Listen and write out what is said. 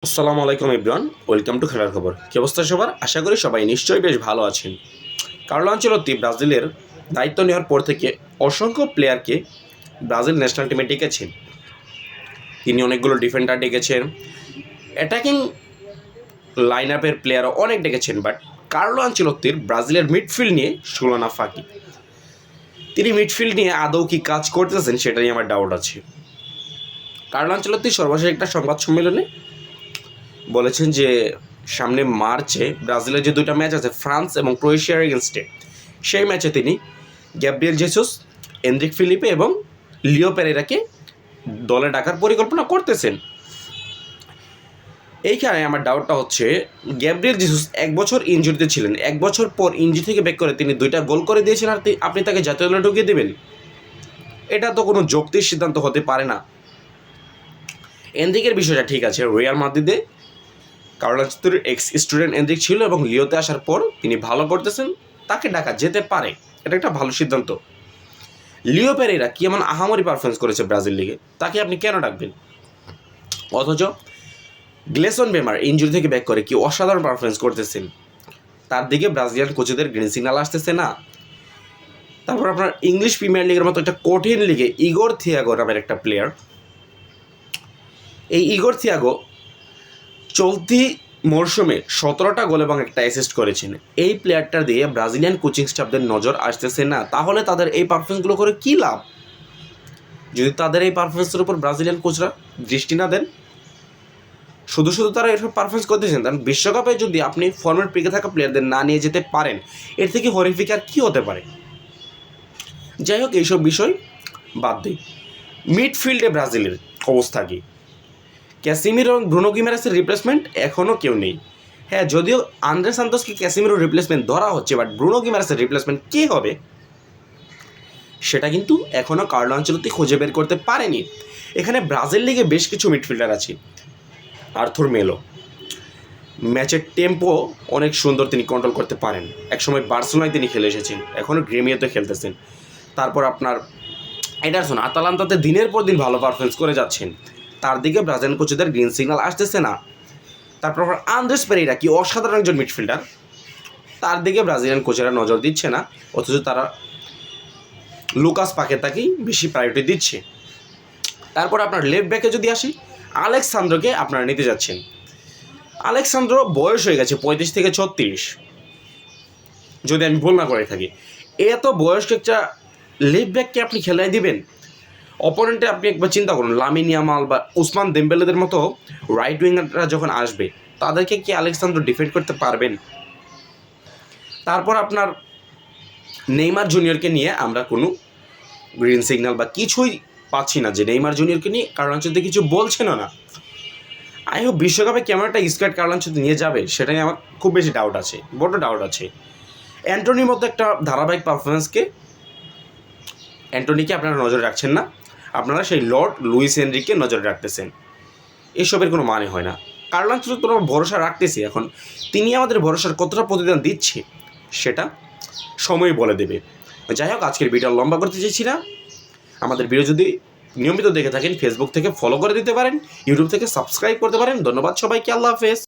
আসসালামু আলাইকুম everyone, welcome to খেলার খবর। কী অবস্থা সবার? আশা করি সবাই নিশ্চয়ই বেশ ভালো আছেন। কার্লো আনচেলত্তি ব্রাজিলের দায়িত্ব নেওয়ার পর থেকে অসংখ্য প্লেয়ারকে ব্রাজিল ন্যাশনাল টিমে ডেকেছেন। তিনি অনেকগুলো ডিফেন্ডার ডেকেছেন, অ্যাটাকিং লাইন আপের প্লেয়ারও অনেক ডেকেছেন, বাট কার্লো আনচেলত্তির ব্রাজিলের মিডফিল্ড নিয়ে সুলনা ফাঁকি। তিনি মিডফিল্ড নিয়ে আদৌ কি কাজ করতেছেন সেটা নিয়ে আমার ডাউট আছে। কার্লো আনচেলত্তি সর্বশেষ একটা সংবাদ সম্মেলনে বলেছেন যে সামনে মার্চে ব্রাজিলের যে দুইটা ম্যাচ আছে ফ্রান্স এবং ক্রোয়েশিয়ার এগেনস্টে, সেই ম্যাচে তিনি গ্যাব্রিয়েল জেসুস, এনরিক ফিলিপে এবং লিও পেরেরাকে দলে ডাকার পরিকল্পনা করতেছেন। এইখানে আমার ডাউটটা হচ্ছে, গ্যাব্রিয়েল জেসুস এক বছর ইনজুরিতে ছিলেন, এক বছর পর ইনজুরি থেকে ব্যাক করে তিনি দুইটা গোল করে দিয়েছেন, আর আপনি তাকে জাতীয় দলে ঢুকিয়ে দেবেন? এটা তো কোনো যৌক্তিক সিদ্ধান্ত হতে পারে না। এনরিকের বিষয়টা ঠিক আছে, রিয়াল মাদ্রিদে কার্লো আনচেলত্তির এক্স স্টুডেন্ট এনরিক ছিল এবং লিওতে আসার পর তিনি ভালো করতেছেন, তাকে ডাকা যেতে পারে, এটা একটা ভালো সিদ্ধান্ত। লিও পেরেরা কি এমন আহামরি পারফরমেন্স করেছে ব্রাজিল লিগে, তাকে আপনি কেন ডাকবেন? অথচ গ্লেসন বেমার ইনজুরি থেকে ব্যাক করে কি অসাধারণ পারফরমেন্স করতেছেন, তার দিকে ব্রাজিলিয়ান কোচেদের গ্রিন সিগন্যাল আসতেছে না। তারপর আপনার ইংলিশ প্রিমিয়ার লিগের মতো একটা কঠিন লিগে ইগোর থিয়াগো নামের একটা প্লেয়ার, এই ইগোর থিয়াগো চলতি মরশুমে 17টা গোল এবং একটা অ্যাসিস্ট করেছেন। এই প্লেয়ারটা দিয়ে ব্রাজিলিয়ান কোচিং স্টাফদের নজর আসতেছে না, তাহলে তাদের এই পারফরমেন্সগুলো করে কী লাভ? যদি তাদের এই পারফরমেন্সের উপর ব্রাজিলিয়ান কোচরা দৃষ্টি না দেন, শুধু শুধু তারা এসব পারফরমেন্স করতেছেন, কারণ বিশ্বকাপে যদি আপনি ফর্মের পিকে থাকা প্লেয়ারদের না নিয়ে যেতে পারেন, এর থেকে হরিফিক আর কী হতে পারে? যাই হোক, এইসব বিষয় বাদ দিই। মিডফিল্ডে ব্রাজিলের অবস্থা কী? ক্যাসিমিরো এবং ব্রুনো গিমারেসের রিপ্লেসমেন্ট এখনও কেউ নেই। হ্যাঁ, যদিও আন্দ্রে সান্তোসকে ক্যাসিমিরোর রিপ্লেসমেন্ট ধরা হচ্ছে, বাট ব্রুনো গিমারেসের রিপ্লেসমেন্ট কে হবে সেটা কিন্তু এখনও কার্লো আনচেলত্তি খুঁজে বের করতে পারেনি। এখানে ব্রাজিল লিগে বেশ কিছু মিডফিল্ডার আছে। আর্থুর মেলো ম্যাচের টেম্পো অনেক সুন্দর, তিনি কন্ট্রোল করতে পারেন। একসময় বার্সেলোনায় তিনি খেলে এসেছেন, এখনও গ্রেমিওতে খেলতেছেন। তারপর আপনার এডারসন আতালান্তাতে দিনের পর দিন ভালো পারফরমেন্স করে যাচ্ছেন, তার দিকে ব্রাজিলিয়ান কোচেদের গ্রিন সিগন্যাল আসতেছে না। তারপর আন্দ্রেস পেরেরা কি অসাধারণ একজন মিডফিল্ডার, তার দিকে ব্রাজিলিয়ান কোচেরা নজর দিচ্ছে না, অথচ তারা লুকাস পাকেতাকেই বেশি প্রায়োরিটি দিচ্ছে। তারপর আপনার লেফট ব্যাকে যদি আসি, আলেক্সান্দ্রোকে আপনারা নিতে যাচ্ছেন। আলেক্সান্দ্রো বয়স হয়ে গেছে 35 থেকে 36, যদি আমি ভুল না করে থাকি। এত বয়স্ক একটা লেফট ব্যাককে আপনি খেলায় দিবেন? অপোনেন্টে আপনি একবার চিন্তা করুন, লামিন ইয়ামাল বা উসমান দেমবেলেদের মতো রাইট উইঙ্গাররা যখন আসবে, তাদেরকে কি আলেক্সান্দ্রো ডিফেন্ড করতে পারবেন? তারপর আপনার নেইমার জুনিয়রকে নিয়ে আমরা কোনো গ্রিন সিগন্যাল বা কিছুই পাচ্ছি না, যে নেইমার জুনিয়রকে নিয়ে কার্লো আনচেলত্তি কিছু বলছেনও না। আই হোপ বিশ্বকাপে কেমন একটা স্কোয়াড কার্লো আনচেলত্তি নিয়ে যাবে, সেটা নিয়ে আমার খুব বেশি ডাউট আছে, বড় ডাউট আছে। অ্যান্টনির মতো একটা ধারাবাহিক অ্যান্টনিকে আপনারা নজরে রাখছেন না, আপনারা সেই লর্ড লুইস এনরিককে নজরে রাখতেছেন। এসবের কোনো মানে হয় না। কার্লো আনচেলত্তি আমরা ভরসা রাখতেছি, এখন তিনি আমাদের ভরসার কতটা প্রতিদান দিচ্ছে সেটা সময় বলে দেবে। যাই হোক, আজকের ভিডিও লম্বা করতে চাইছি না। আমাদের ভিডিও যদি নিয়মিত দেখে থাকেন, ফেসবুক থেকে ফলো করে দিতে পারেন, ইউটিউব থেকে সাবস্ক্রাইব করতে পারেন। ধন্যবাদ সবাইকে, আল্লাহ হাফেজ।